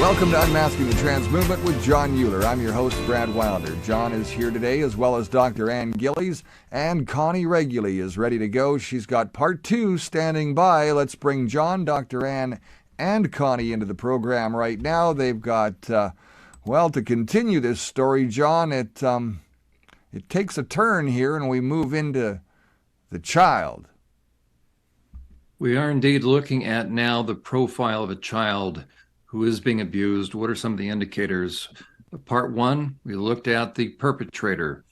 Welcome to Unmasking the Trans Movement with John Euler. I'm your host, Brad Wilder. John is here today, as well as Dr. Ann Gillies, and Connie Reguly is ready to go. She's got part 2 standing by. Let's bring John, Dr. Ann, and Connie into the program right now. They've got, to continue this story, John, it takes a turn here, and we move into the child. We are indeed looking at now the profile of a child who is being abused. What are some of the indicators? Part 1, we looked at the perpetrator.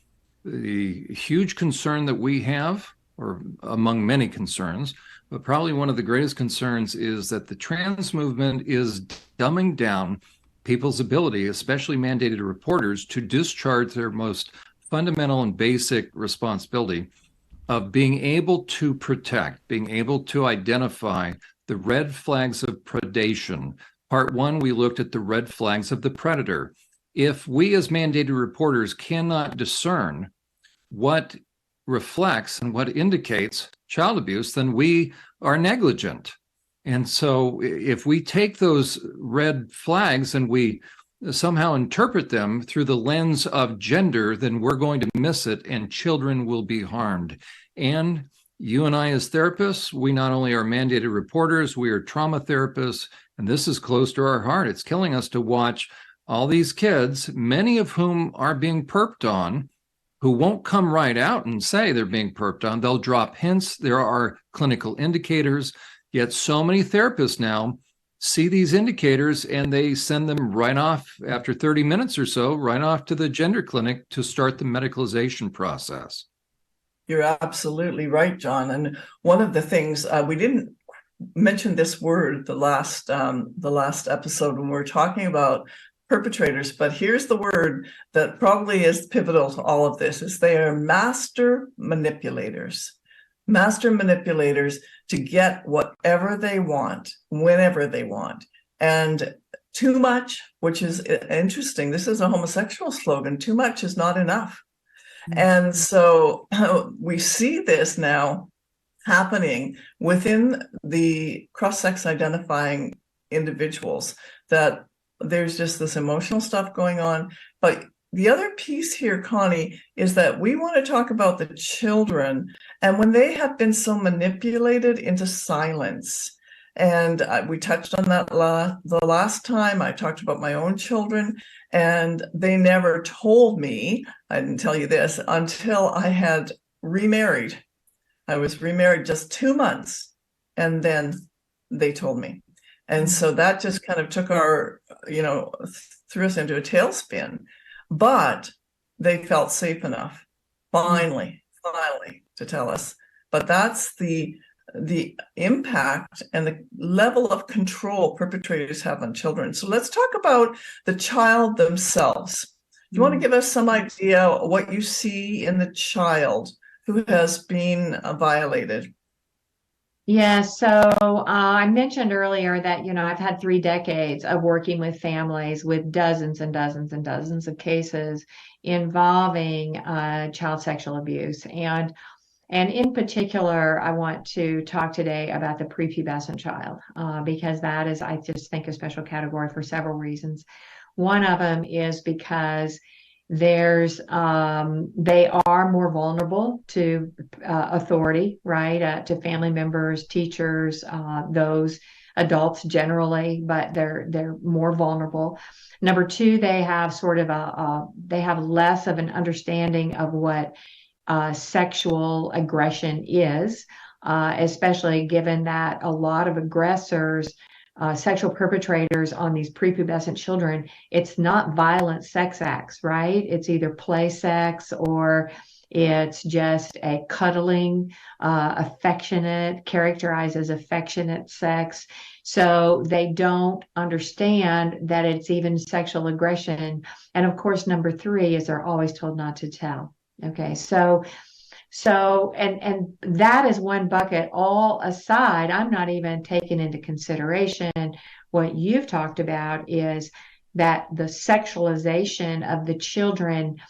The huge concern that we have, or among many concerns, but probably one of the greatest concerns, is that the trans movement is dumbing down people's ability, especially mandated reporters, to discharge their most fundamental and basic responsibility of being able to protect, being able to identify the red flags of predation. Part 1, we looked at the red flags of the predator. If we as mandated reporters cannot discern what reflects and what indicates child abuse, then we are negligent. And so if we take those red flags and we somehow interpret them through the lens of gender, then we're going to miss it and children will be harmed. And you and I as therapists, we not only are mandated reporters, we are trauma therapists, and this is close to our heart. It's killing us to watch all these kids, many of whom are being perped on, who won't come right out and say they're being perped on. They'll drop hints. There are clinical indicators, yet so many therapists now see these indicators and they send them right off after 30 minutes or so, right off to the gender clinic to start the medicalization process. You're absolutely right, John. And one of the things we didn't mention this word the last episode when we were talking about perpetrators, but here's the word that probably is pivotal to all of this: is they are master manipulators to get whatever they want, whenever they want. And too much, which is interesting, this is a homosexual slogan, too much is not enough. And so we see this now happening within the cross-sex identifying individuals, that there's just this emotional stuff going on. But the other piece here, Connie, is that we want to talk about the children and when they have been so manipulated into silence. And we touched on that the last time. I talked about my own children, and they never told me, I didn't tell you this, until I had remarried. I was remarried just 2 months, and then they told me. And so that just kind of took threw us into a tailspin. But they felt safe enough, finally, to tell us. But that's the impact and the level of control perpetrators have on children. So let's talk about the child themselves. Do you want to give us some idea what you see in the child who has been violated? Yeah, so I mentioned earlier that, I've had 3 decades of working with families with dozens and dozens and dozens of cases involving child sexual abuse. And in particular, I want to talk today about the prepubescent child, because that is, I just think, a special category for several reasons. One of them is because they are more vulnerable to authority, right? To family members, teachers, those adults generally, but they're more vulnerable. Number 2, they have they have less of an understanding of what sexual aggression is, especially given that a lot of aggressors, sexual perpetrators on these prepubescent children, it's not violent sex acts, right? It's either play sex or it's just a cuddling, characterized as affectionate sex. So they don't understand that it's even sexual aggression. And of course, number 3 is they're always told not to tell. Okay, so and that is one bucket. All aside, I'm not even taking into consideration what you've talked about, is that the sexualization of the children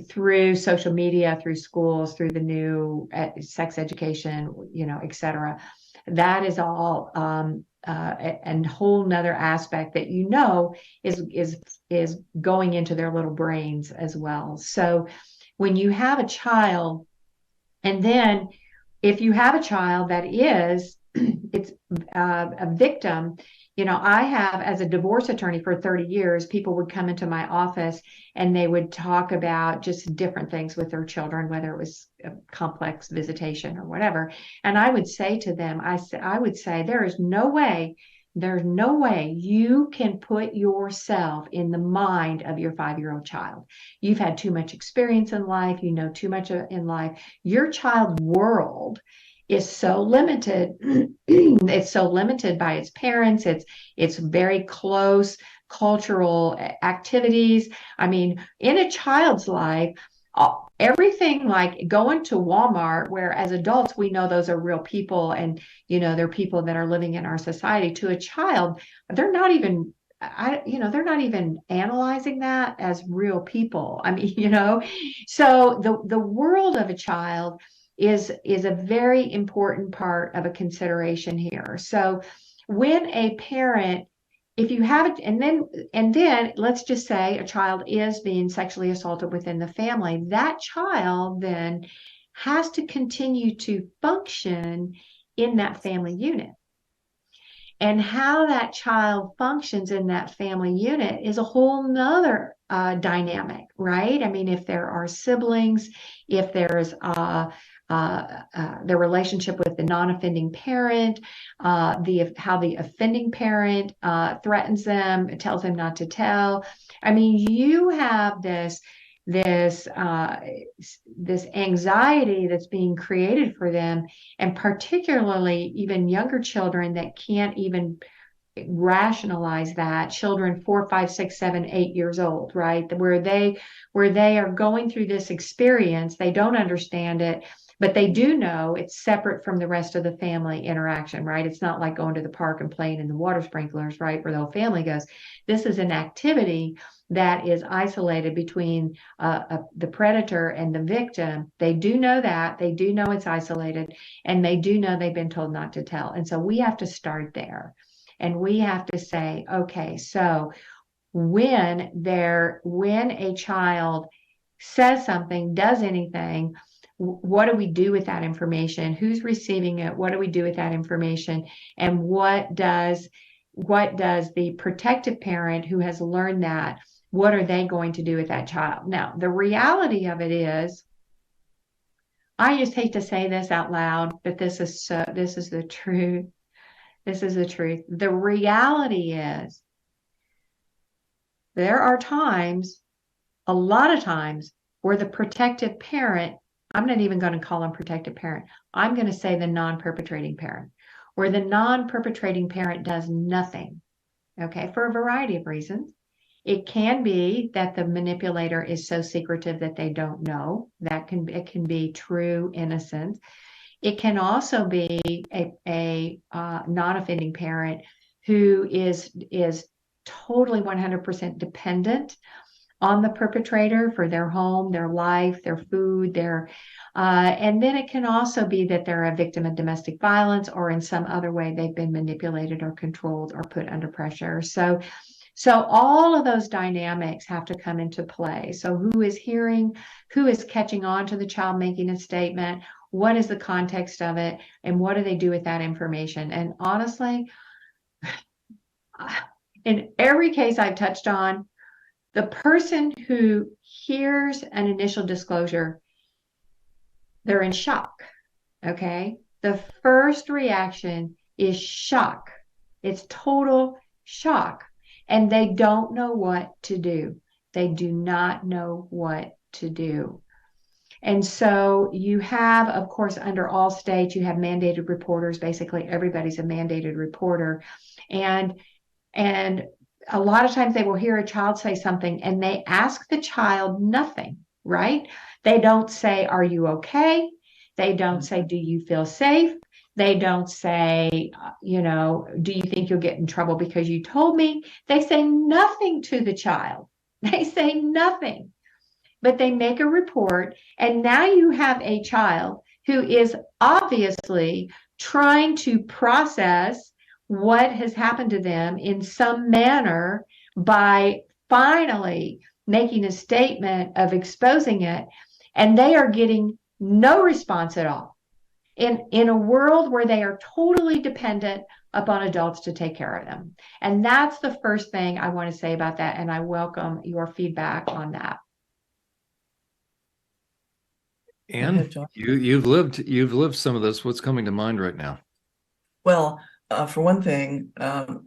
through social media, through schools, through the new sex education, et cetera. That is all and whole nother aspect that is going into their little brains as well. So when you have a child, and then if you have a child that is it's a victim, I have, as a divorce attorney for 30 years, people would come into my office and they would talk about just different things with their children, whether it was a complex visitation or whatever. And I would say to them, I would say, there's no way you can put yourself in the mind of your 5-year-old child. You've had too much experience in life. You know too much in life. Your child's world is so limited. It's so limited by its parents. It's very close cultural activities. I mean, in a child's life, everything like going to Walmart, where as adults we know those are real people, and they're people that are living in our society. To a child, they're not even they're not even analyzing that as real people. I mean, so the world of a child is a very important part of a consideration here. So when a parent, if you have it, and then let's just say a child is being sexually assaulted within the family, that child then has to continue to function in that family unit. And how that child functions in that family unit is a whole nother dynamic, right? I mean, if there are siblings, if there's their relationship with the non-offending parent, how the offending parent threatens them, tells them not to tell. I mean, you have this anxiety that's being created for them, and particularly even younger children that can't even rationalize that. Children 4, 5, 6, 7, 8 years old, right? Where they are going through this experience, they don't understand it, but they do know it's separate from the rest of the family interaction, right? It's not like going to the park and playing in the water sprinklers, right, where the whole family goes. This is an activity that is isolated between the predator and the victim. They do know that. They do know it's isolated, and they do know they've been told not to tell. And so we have to start there. And we have to say, okay, so when a child says something, does anything, what do we do with that information? Who's receiving it? What do we do with that information? And what does the protective parent who has learned that, what are they going to do with that child? Now, the reality of it is, I just hate to say this out loud, but this is the truth. This is the truth. The reality is, there are times, a lot of times, where the protective parent, I'm not even going to call him protective parent, I'm going to say the non-perpetrating parent, where the non-perpetrating parent does nothing, okay, for a variety of reasons. It can be that the manipulator is so secretive that they don't know. It can be true innocence. It can also be a non-offending parent who is totally 100% dependent on the perpetrator for their home, their life, their food, and then it can also be that they're a victim of domestic violence, or in some other way they've been manipulated or controlled or put under pressure. So all of those dynamics have to come into play. So who is catching on to the child making a statement? What is the context of it? And what do they do with that information? And honestly, in every case I've touched on, the person who hears an initial disclosure, they're in shock, okay? The first reaction is shock. It's total shock. And they don't know what to do. They do not know what to do. And so you have, of course, under all states, you have mandated reporters. Basically, everybody's a mandated reporter. And a lot of times they will hear a child say something and they ask the child nothing, right? They don't say, are you okay? They don't say, do you feel safe? They don't say, do you think you'll get in trouble because you told me? They say nothing to the child. They say nothing, but they make a report. And now you have a child who is obviously trying to process what has happened to them in some manner by finally making a statement of exposing it, and they are getting no response at all in a world where they are totally dependent upon adults to take care of them. And that's the first thing I want to say about that, and I welcome your feedback on that. And you've lived some of this. What's coming to mind right now? Well, for one thing,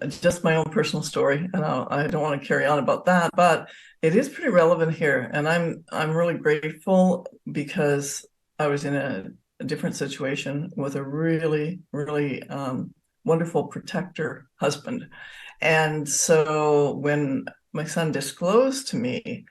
just my own personal story, and I don't want to carry on about that, but it is pretty relevant here, and I'm really grateful because I was in a different situation with a really, really wonderful protector husband, and so when my son disclosed to me,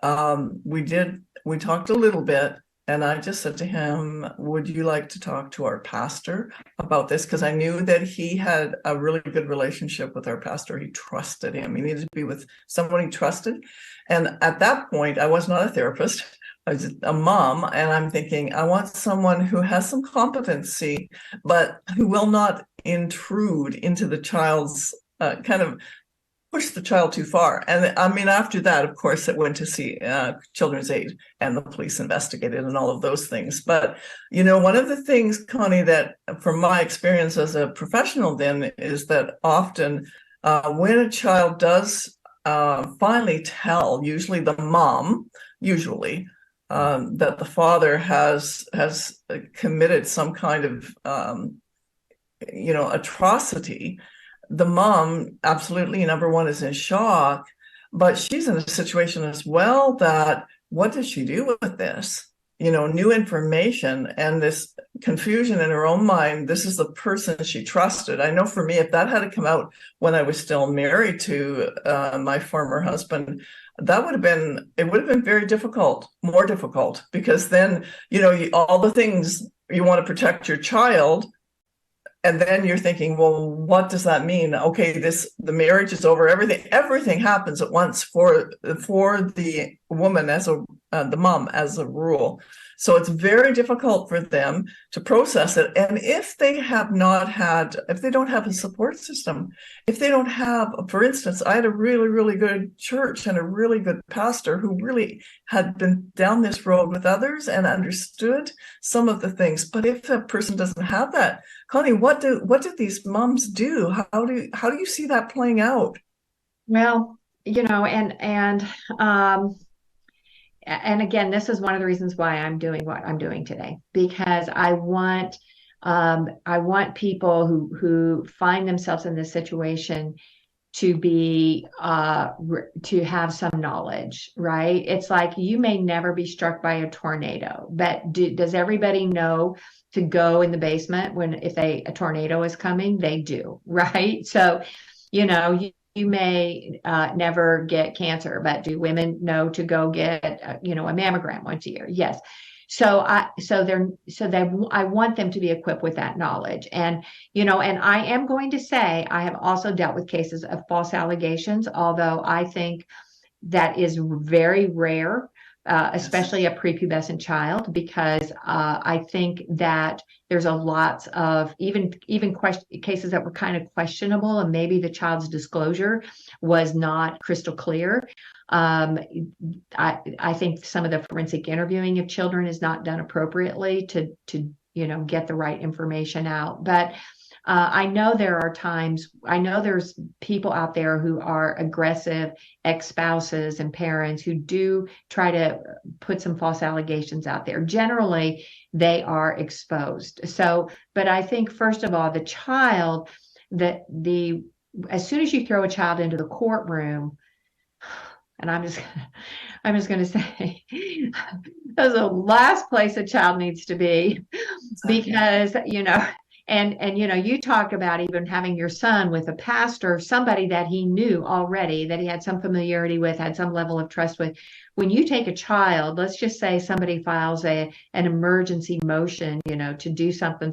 we talked a little bit. And I just said to him, would you like to talk to our pastor about this? Because I knew that he had a really good relationship with our pastor. He trusted him. He needed to be with someone he trusted. And at that point, I was not a therapist. I was a mom. And I'm thinking, I want someone who has some competency, but who will not intrude into the child's kind of push the child too far. And I mean, after that, of course, it went to see Children's Aid, and the police investigated and all of those things. But, one of the things, Connie, that from my experience as a professional then is that often when a child does finally tell, usually the mom, that the father has committed some kind of, atrocity, the mom absolutely, number one, is in shock, but she's in a situation as well that what does she do with this? New information and this confusion in her own mind. This is the person she trusted. I know for me, if that had come out when I was still married to my former husband, it would have been very difficult, more difficult, because then, all the things you want to protect your child. And then you're thinking, well, what does that mean? Okay, the marriage is over. Everything happens at once for the woman the mom as a rule. So it's very difficult for them to process it. And if they don't have a support system, if they don't have, for instance, I had a really, really good church and a really good pastor who really had been down this road with others and understood some of the things. But if a person doesn't have that, Connie, what do these moms do? How do you see that playing out? Well, and again, this is one of the reasons why I'm doing what I'm doing today, because I want people who find themselves in this situation to be to have some knowledge, right? It's like you may never be struck by a tornado, but does everybody know to go in the basement if a tornado is coming? They do, right? So, you may never get cancer, but do women know to go get a mammogram once a year? Yes. So I want them to be equipped with that knowledge. And I am going to say I have also dealt with cases of false allegations, although I think that is very rare, especially a prepubescent child, because I think that there's a lot of even cases that were kind of questionable, and maybe the child's disclosure was not crystal clear. I think some of the forensic interviewing of children is not done appropriately to get the right information out. But I know there's people out there who are aggressive ex-spouses and parents who do try to put some false allegations out there. Generally, they are exposed. So, but I think first of all, the child, as soon as you throw a child into the courtroom, and I'm just going to say, that's the last place a child needs to be, because and you talk about even having your son with a pastor, somebody that he knew already, that he had some familiarity with, had some level of trust with. When you take a child, let's just say somebody files an emergency motion, to do something,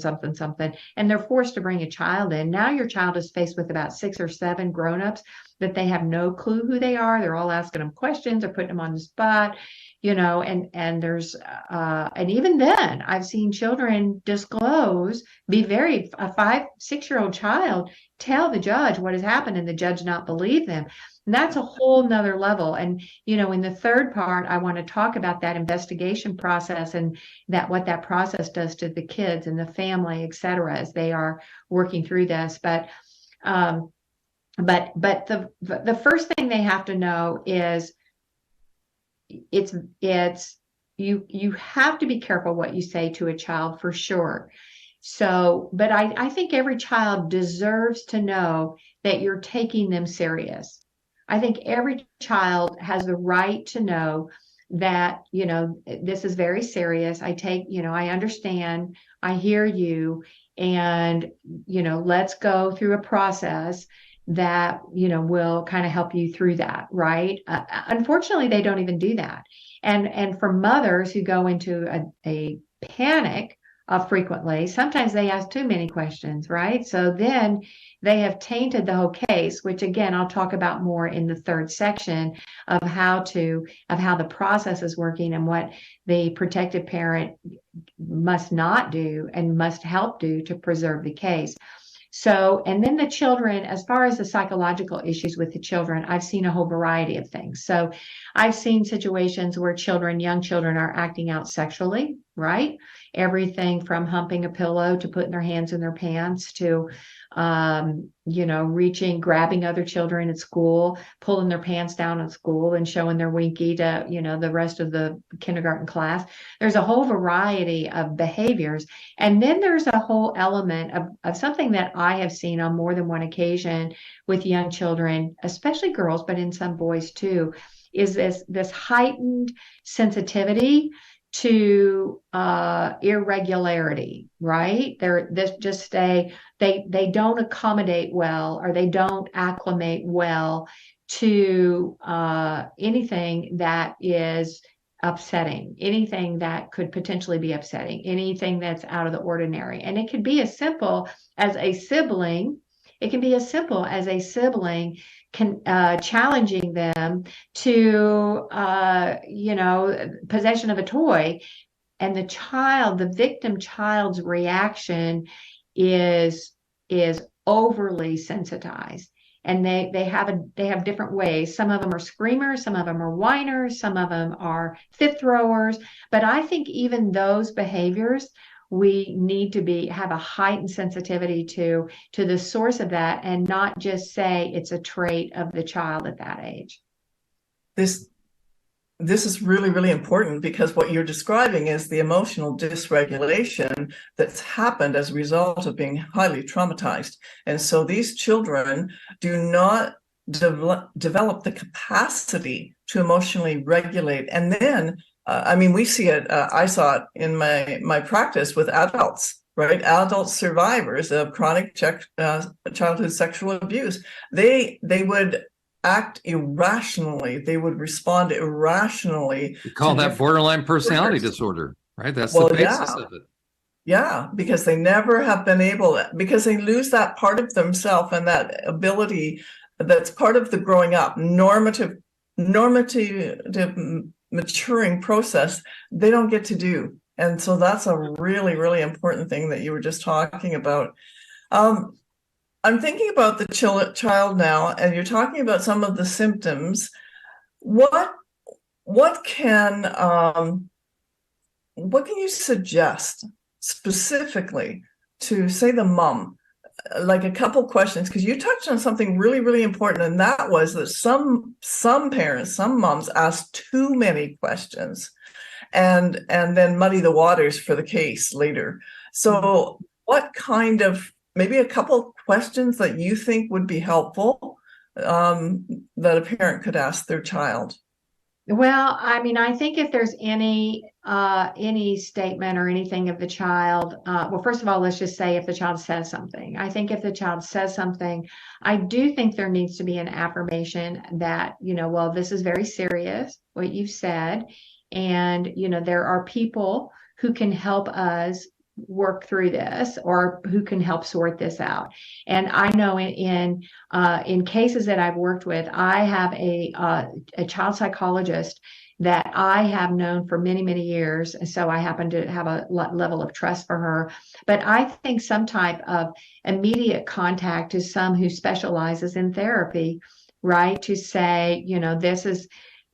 and they're forced to bring a child in. Now your child is faced with about 6 or 7 grownups that they have no clue who they are. They're all asking them questions or putting them on the spot. and there's and even then I've seen children disclose, a 5, 6 year old child tell the judge what has happened and the judge not believe them. And that's a whole nother level. And, in the third part, I want to talk about that investigation process and what that process does to the kids and the family, et cetera, as they are working through this. Um, but the first thing they have to know is it's you have to be careful what you say to a child, for sure. So, but I think every child deserves to know that you're taking them serious. I think every child has the right to know that, this is very serious. I understand, I hear you, and, let's go through a process that, will kind of help you through that, right? Unfortunately, they don't even do that. And for mothers who go into a panic, frequently, sometimes they ask too many questions, right? So then they have tainted the whole case, which again, I'll talk about more in the third section of how the process is working and what the protective parent must not do and must help do to preserve the case. So, and then the children, as far as the psychological issues with the children, I've seen a whole variety of things. So I've seen situations where young children are acting out sexually, right? Everything from humping a pillow to putting their hands in their pants to, grabbing other children at school, pulling their pants down at school and showing their winky to, the rest of the kindergarten class. There's a whole variety of behaviors. And then there's a whole element of something that I have seen on more than one occasion with young children, especially girls, but in some boys too, is this heightened sensitivity to irregularity, right? They don't accommodate well, or they don't acclimate well to anything that is upsetting, anything that could potentially be upsetting, anything that's out of the ordinary. And it could be as simple as a sibling. It can be as simple as a sibling challenging them to, possession of a toy, and the victim child's reaction is overly sensitized. And they have different ways. Some of them are screamers, some of them are whiners, some of them are fit throwers. But I think even those behaviors, we need to have a heightened sensitivity to the source of that, and not just say it's a trait of the child at that age. This is really, really important, because what you're describing is the emotional dysregulation that's happened as a result of being highly traumatized. And so these children do not develop the capacity to emotionally regulate. And then, we see it, I saw it in my practice with adults, right? Adult survivors of chronic childhood sexual abuse. They would act irrationally. They would respond irrationally. We call that borderline personality disorder, right? That's the basis of it. Yeah, because they never have been because they lose that part of themselves and that ability that's part of the growing up, normative maturing process, they don't get to do. And so that's a really, really important thing that you were just talking about. I'm thinking about the child now, and you're talking about some of the symptoms. What can you suggest specifically to, say, the mom? Like a couple questions, because you touched on something really, really important, and that was that some parents, some moms ask too many questions, and then muddy the waters for the case later. So, what kind of, maybe a couple questions that you think would be helpful that a parent could ask their child? Well, I think if there's any statement or anything of the child, well, first of all, let's just say if the child says something. I think if the child says something, I do think there needs to be an affirmation that, well, this is very serious, what you've said. And, there are people who can help us work through this, or who can help sort this out. And I know in cases that I've worked with, I have a child psychologist that I have known for many, many years. And so I happen to have a level of trust for her. But I think some type of immediate contact to some who specializes in therapy, right? To say, this is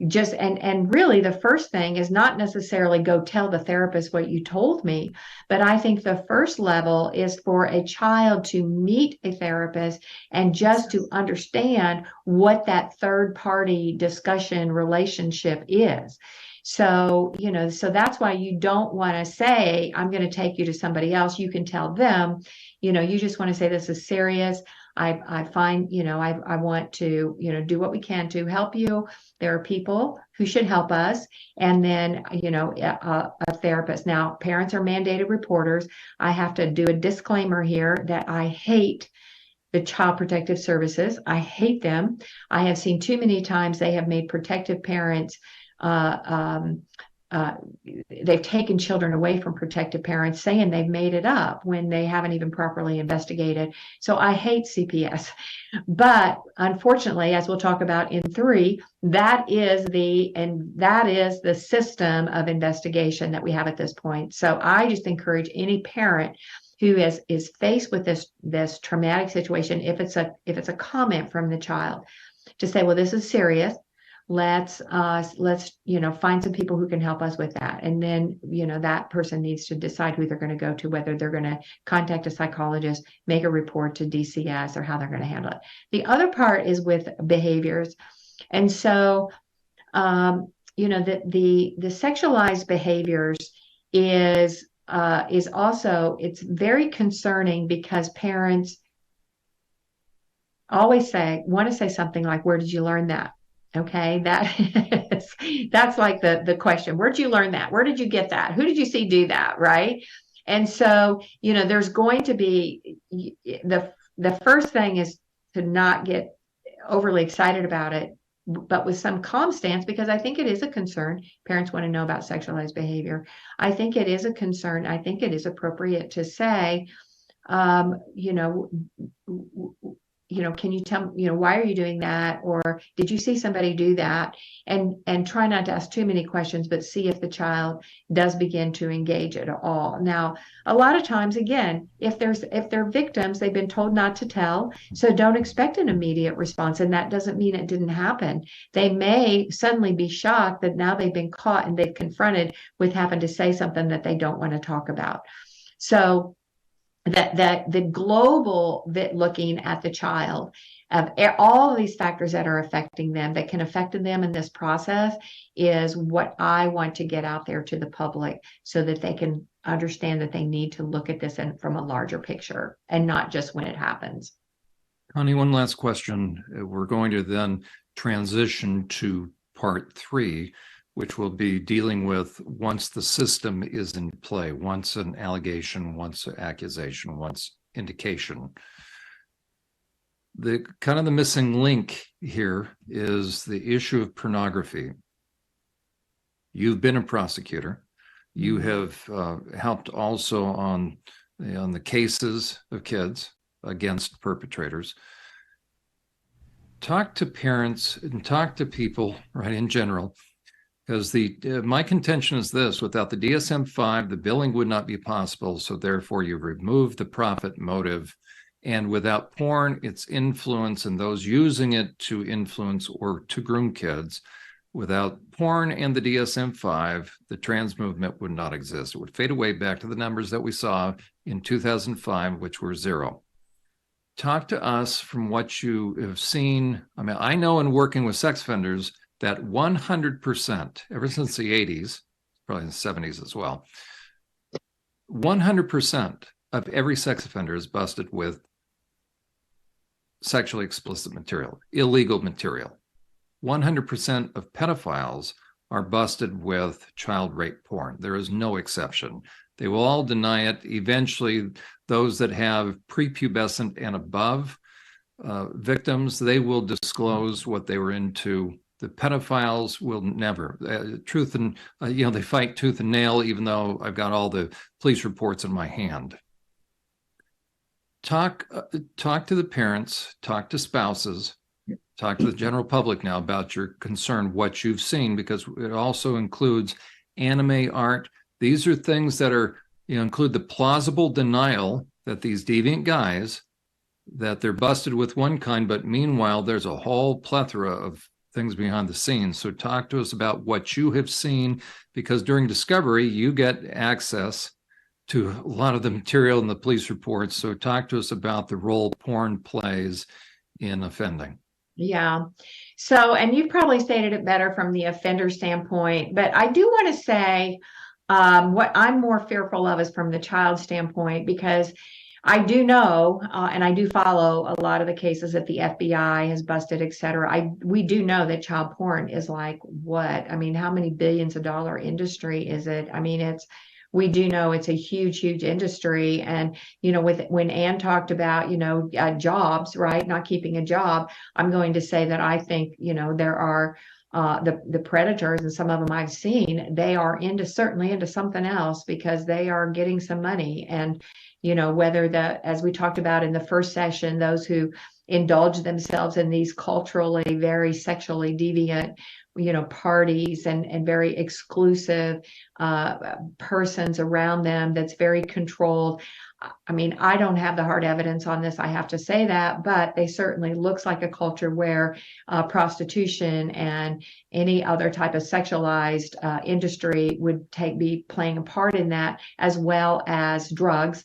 just, and really the first thing is not necessarily go tell the therapist what you told me, but I think the first level is for a child to meet a therapist and just to understand what that third party discussion relationship is. So, so that's why you don't want to say, I'm going to take you to somebody else. You can tell them, you just want to say, this is serious. I find, I want to, do what we can to help you. There are people who should help us. And then, a therapist. Now, parents are mandated reporters. I have to do a disclaimer here that I hate the Child Protective Services. I hate them. I have seen too many times they have made protective parents, they've taken children away from protective parents, saying they've made it up when they haven't even properly investigated. So I hate CPS. But unfortunately, as we'll talk about in 3, that is the system of investigation that we have at this point. So I just encourage any parent who is faced with this traumatic situation, if it's a comment from the child, to say, well, this is serious. Let's find some people who can help us with that. And then, that person needs to decide who they're going to go to, whether they're going to contact a psychologist, make a report to DCS, or how they're going to handle it. The other part is with behaviors. And so, the sexualized behaviors is also, it's very concerning because parents always want to say something like, where did you learn that? Okay, that's like the question. Where did you learn that? Where did you get that? Who did you see do that? Right. And so, there's going to be the first thing is to not get overly excited about it, but with some calm stance, because I think it is a concern. Parents want to know about sexualized behavior. I think it is a concern. I think it is appropriate to say, can you tell me, why are you doing that? Or did you see somebody do that? And try not to ask too many questions, but see if the child does begin to engage at all. Now, a lot of times, again, if they're victims, they've been told not to tell. So don't expect an immediate response. And that doesn't mean it didn't happen. They may suddenly be shocked that now they've been caught and they've confronted with having to say something that they don't want to talk about. So that the global looking at the child of all of these factors that are affecting them, that can affect them in this process, is what I want to get out there to the public, so that they can understand that they need to look at this from a larger picture and not just when it happens. Connie, one last question. We're going to then transition to part 3, which will be dealing with once the system is in play, once an allegation, once an accusation, once indication. The kind of the missing link here is the issue of pornography. You've been a prosecutor. You have helped also on the cases of kids against perpetrators. Talk to parents and talk to people, right, in general. Because my contention is this: without the DSM-5, the billing would not be possible. So therefore, you remove the profit motive. And without porn, its influence and those using it to influence or to groom kids. Without porn and the DSM-5, the trans movement would not exist. It would fade away back to the numbers that we saw in 2005, which were 0. Talk to us from what you have seen. I mean, I know in working with sex offenders that 100%, ever since the 80s, probably in the 70s as well, 100% of every sex offender is busted with sexually explicit material, illegal material. 100% of pedophiles are busted with child rape porn. There is no exception. They will all deny it. Eventually, those that have prepubescent and above victims, they will disclose what they were into. The pedophiles will never. They fight tooth and nail, even though I've got all the police reports in my hand. Talk to the parents, talk to spouses, talk to the general public now about your concern, what you've seen, because it also includes anime art. These are things that are, include the plausible denial that these deviant guys, that they're busted with one kind, but meanwhile, there's a whole plethora of things behind the scenes. So talk to us about what you have seen, because during discovery, you get access to a lot of the material in the police reports. So talk to us about the role porn plays in offending. Yeah. So, and you've probably stated it better from the offender standpoint, but I do want to say what I'm more fearful of is from the child standpoint, because I do know, and I do follow a lot of the cases that the FBI has busted, et cetera. We do know that child porn is like what? I mean, how many billions of dollar industry is it? I mean, we do know it's a huge, huge industry. And, when Ann talked about, jobs, right? Not keeping a job, I'm going to say that I think, there are the predators, and some of them I've seen, they are certainly into something else because they are getting some money. And, whether as we talked about in the first session, those who indulge themselves in these culturally very sexually deviant parties and very exclusive persons around them that's very controlled. I mean, I don't have the hard evidence on this, I have to say that, but they certainly looks like a culture where prostitution and any other type of sexualized industry would be playing a part in that, as well as drugs,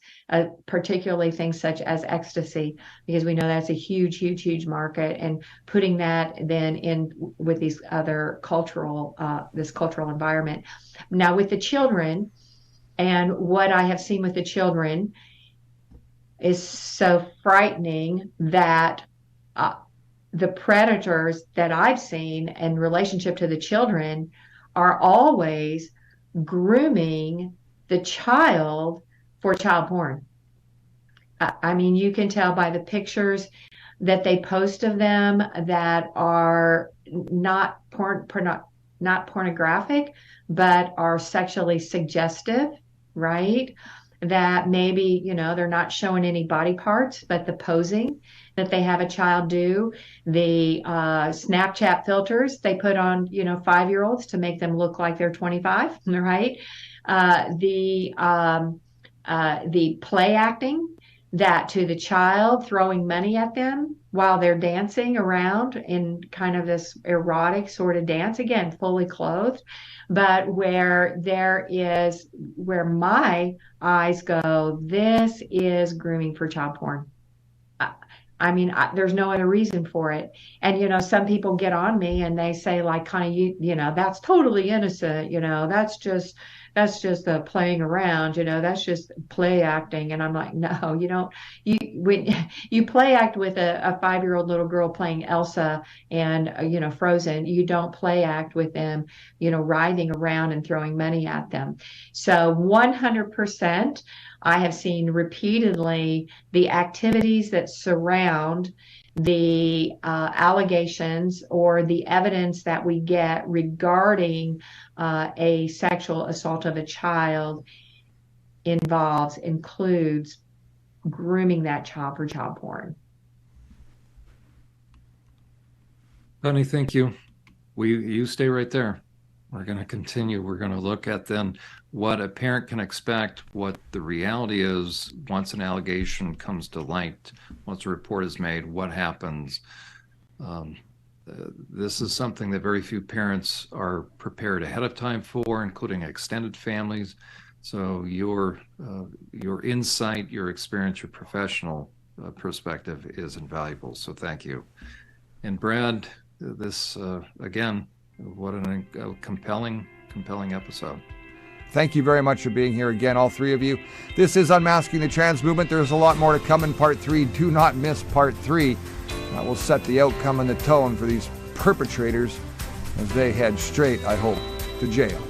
particularly things such as ecstasy, because we know that's a huge, huge, huge market, and putting that then in with these other this cultural environment. Now with the children, and what I have seen with the children is so frightening that the predators that I've seen in relationship to the children are always grooming the child for child porn. I mean, you can tell by the pictures that they post of them that are not pornographic, but are sexually suggestive, right? That maybe, they're not showing any body parts, but the posing that they have a child do, the Snapchat filters they put on, 5-year-olds to make them look like they're 25, right? The play acting that to the child, throwing money at them while they're dancing around in kind of this erotic sort of dance, again, fully clothed, but where my eyes go, this is grooming for child porn. I mean, there's no other reason for it. And, some people get on me and they say, like, kind of, that's totally innocent. That's just playing around, that's just play acting. And I'm like, no, when you play act with a 5-year-old little girl playing Elsa and, Frozen, you don't play act with them, writhing around and throwing money at them. So 100%, I have seen repeatedly the activities that surround the allegations or the evidence that we get regarding a sexual assault of a child includes grooming that child for child porn. Connie, thank you. You stay right there. We're going to continue. We're going to look at then what a parent can expect, what the reality is once an allegation comes to light, once a report is made, what happens. This is something that very few parents are prepared ahead of time for, including extended families. So your insight, your experience, your professional perspective is invaluable. So thank you. And Brad, this again, what a compelling episode. Thank you very much for being here again, all three of you. This is Unmasking the Trans Movement. There's a lot more to come in part 3. Do not miss part 3. That will set the outcome and the tone for these perpetrators as they head straight, I hope, to jail.